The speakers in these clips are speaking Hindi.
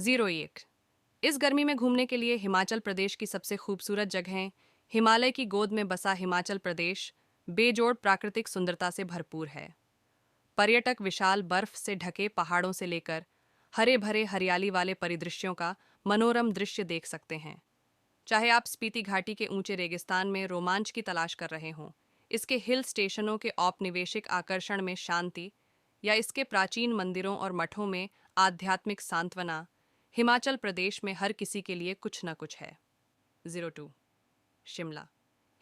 01। इस गर्मी में घूमने के लिए हिमाचल प्रदेश की सबसे खूबसूरत जगहें। हिमालय की गोद में बसा हिमाचल प्रदेश बेजोड़ प्राकृतिक सुंदरता से भरपूर है। पर्यटक विशाल बर्फ से ढके पहाड़ों से लेकर हरे भरे हरियाली वाले परिदृश्यों का मनोरम दृश्य देख सकते हैं। चाहे आप स्पीति घाटी के ऊंचे रेगिस्तान में रोमांच की तलाश कर रहे हों, इसके हिल स्टेशनों के औपनिवेशिक आकर्षण में शांति, या इसके प्राचीन मंदिरों और मठों में आध्यात्मिक सांत्वना, हिमाचल प्रदेश में हर किसी के लिए कुछ न कुछ है। 02। शिमला।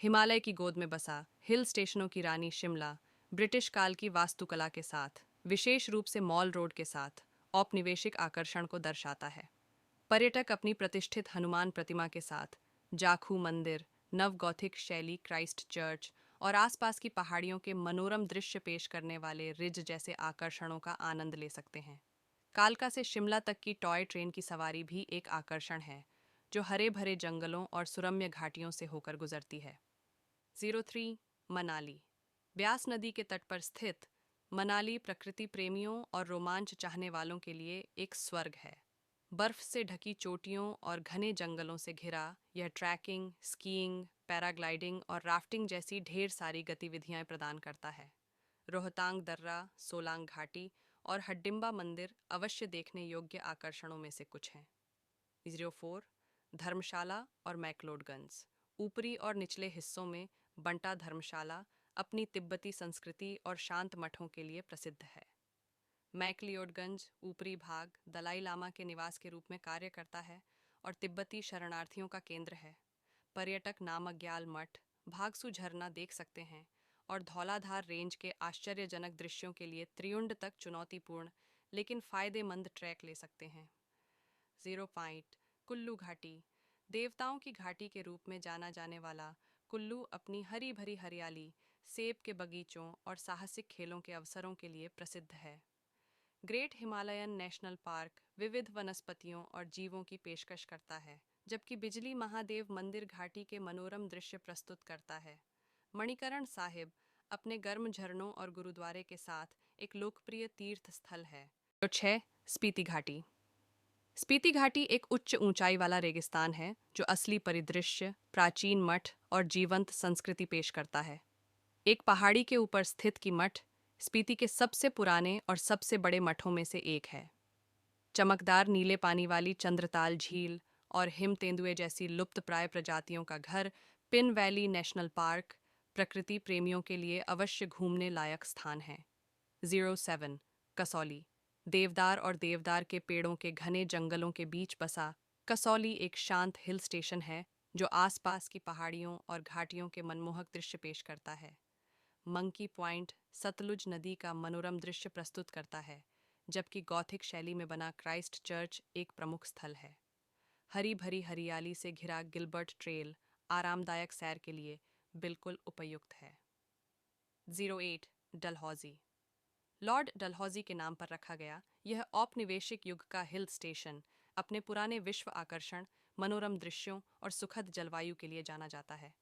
हिमालय की गोद में बसा हिल स्टेशनों की रानी शिमला ब्रिटिश काल की वास्तुकला के साथ, विशेष रूप से मॉल रोड के साथ, औपनिवेशिक आकर्षण को दर्शाता है। पर्यटक अपनी प्रतिष्ठित हनुमान प्रतिमा के साथ, जाखू मंदिर, नव गॉथिक शैली क्राइस्ट चर्च और आसपास की पहाड़ियों के मनोरम दृश्य पेश करने वाले रिज जैसे आकर्षणों का आनंद ले सकते हैं। कालका से शिमला तक की टॉय ट्रेन की सवारी भी एक आकर्षण है, जो हरे भरे जंगलों और सुरम्य घाटियों से होकर गुजरती है। 03। मनाली। ब्यास नदी के तट पर स्थित मनाली प्रकृति प्रेमियों और रोमांच चाहने वालों के लिए एक स्वर्ग है। बर्फ से ढकी चोटियों और घने जंगलों से घिरा यह ट्रैकिंग, स्कीइंग, पैराग्लाइडिंग और राफ्टिंग जैसी ढेर सारी गतिविधियां प्रदान करता है। रोहतांग दर्रा, सोलांग घाटी और हड्डिम्बा मंदिर अवश्य देखने योग्य आकर्षणों में से कुछ हैं। 04। धर्मशाला और मैक्लोडगंज। ऊपरी और निचले हिस्सों में बंटा धर्मशाला अपनी तिब्बती संस्कृति और शांत मठों के लिए प्रसिद्ध है। मैक्लियोडगंज ऊपरी भाग दलाई लामा के निवास के रूप में कार्य करता है और तिब्बती शरणार्थियों का केंद्र है। पर्यटक नामग्याल मठ, भागसू झरना देख सकते हैं और धौलाधार रेंज के आश्चर्यजनक दृश्यों के लिए त्रियुंड तक चुनौतीपूर्ण लेकिन फायदेमंद ट्रैक ले सकते हैं। 05। कुल्लू घाटी। देवताओं की घाटी के रूप में जाना जाने वाला कुल्लू अपनी हरी भरी हरियाली, सेब के बगीचों और साहसिक खेलों के अवसरों के लिए प्रसिद्ध है। ग्रेट हिमालयन नेशनल पार्क विविध वनस्पतियों और जीवों की पेशकश करता है, जबकि बिजली महादेव मंदिर घाटी के मनोरम दृश्य प्रस्तुत करता है। मणिकरण साहिब अपने गर्म झरनों और गुरुद्वारे के साथ एक लोकप्रिय तीर्थ स्थल है। 06। स्पीति घाटी। स्पीति घाटी एक उच्च ऊंचाई वाला रेगिस्तान है जो असली परिदृश्य, प्राचीन मठ और जीवंत संस्कृति पेश करता है। एक पहाड़ी के ऊपर स्थित की मठ स्पीति के सबसे पुराने और सबसे बड़े मठों में से एक है। चमकदार नीले पानी वाली चंद्रताल झील और हिम तेंदुए जैसी लुप्तप्राय प्रजातियों का घर पिन वैली नेशनल पार्क प्रकृति प्रेमियों के लिए अवश्य घूमने लायक स्थान है। 07। कसौली। देवदार और देवदार के पेड़ों के घने जंगलों के बीच बसा कसौली एक शांत हिल स्टेशन है जो आसपास की पहाड़ियों और घाटियों के मनमोहक दृश्य पेश करता है। मंकी पॉइंट सतलुज नदी का मनोरम दृश्य प्रस्तुत करता है, जबकि गॉथिक शैली में बना क्राइस्ट चर्च एक प्रमुख स्थल है। हरी भरी हरियाली से घिरा गिलबर्ट ट्रेल आरामदायक सैर के लिए बिल्कुल उपयुक्त है। 08। डलहौजी। लॉर्ड डलहौजी के नाम पर रखा गया यह औपनिवेशिक युग का हिल स्टेशन अपने पुराने विश्व आकर्षण, मनोरम दृश्यों और सुखद जलवायु के लिए जाना जाता है।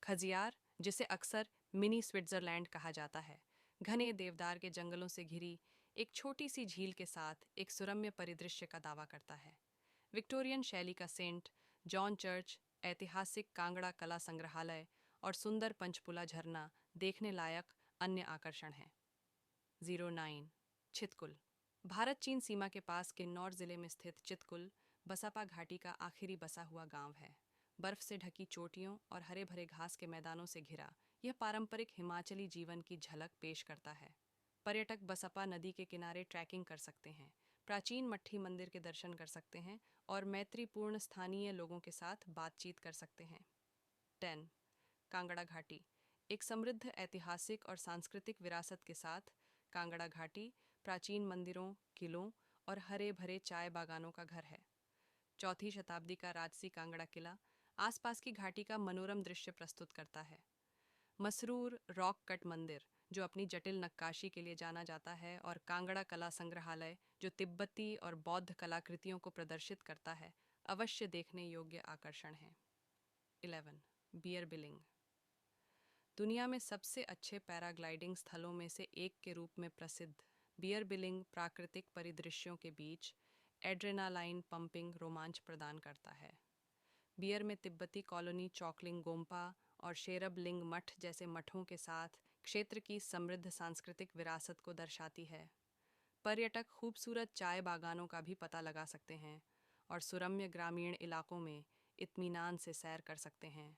खजियार, जिसे अक्सर मिनी स्विट्जरलैंड कहा जाता है, घने देवदार के जंगलों से घिरी एक छोटी सी झील के साथ एक सुरम्य परिदृश्य का दावा करता है। विक्टोरियन शैली का सेंट जॉन चर्च, ऐतिहासिक कांगड़ा कला संग्रहालय और सुंदर पंचपुला झरना देखने लायक अन्य आकर्षण हैं। 09। चितकुल। भारत चीन सीमा के पास किन्नौर जिले में स्थित चितकुल बसपा घाटी का आखिरी बसा हुआ गांव है। बर्फ से ढकी चोटियों और हरे भरे घास के मैदानों से घिरा यह पारंपरिक हिमाचली जीवन की झलक पेश करता है। पर्यटक बसपा नदी के किनारे ट्रैकिंग कर सकते हैं, प्राचीन मट्ठी मंदिर के दर्शन कर सकते हैं और मैत्रीपूर्ण स्थानीय लोगों के साथ बातचीत कर सकते हैं। 10। कांगड़ा घाटी। एक समृद्ध ऐतिहासिक और सांस्कृतिक विरासत के साथ कांगड़ा घाटी प्राचीन मंदिरों, किलों और हरे भरे चाय बागानों का घर है। 4वीं शताब्दी का राजसी कांगड़ा किला आसपास की घाटी का मनोरम दृश्य प्रस्तुत करता है। मसरूर रॉक कट मंदिर, जो अपनी जटिल नक्काशी के लिए जाना जाता है, और कांगड़ा कला संग्रहालय, जो तिब्बती और बौद्ध कलाकृतियों को प्रदर्शित करता है, अवश्य देखने योग्य आकर्षण हैं। 11। बियर बिलिंग। दुनिया में सबसे अच्छे पैराग्लाइडिंग स्थलों में से एक के रूप में प्रसिद्ध बियर बिलिंग प्राकृतिक परिदृश्यों के बीच एड्रेनालाइन पंपिंग रोमांच प्रदान करता है। बियर में तिब्बती कॉलोनी चॉकलिंग गोम्पा और शेरब लिंग मठ जैसे मठों के साथ क्षेत्र की समृद्ध सांस्कृतिक विरासत को दर्शाती है। पर्यटक खूबसूरत चाय बागानों का भी पता लगा सकते हैं और सुरम्य ग्रामीण इलाकों में इत्मीनान से सैर कर सकते हैं।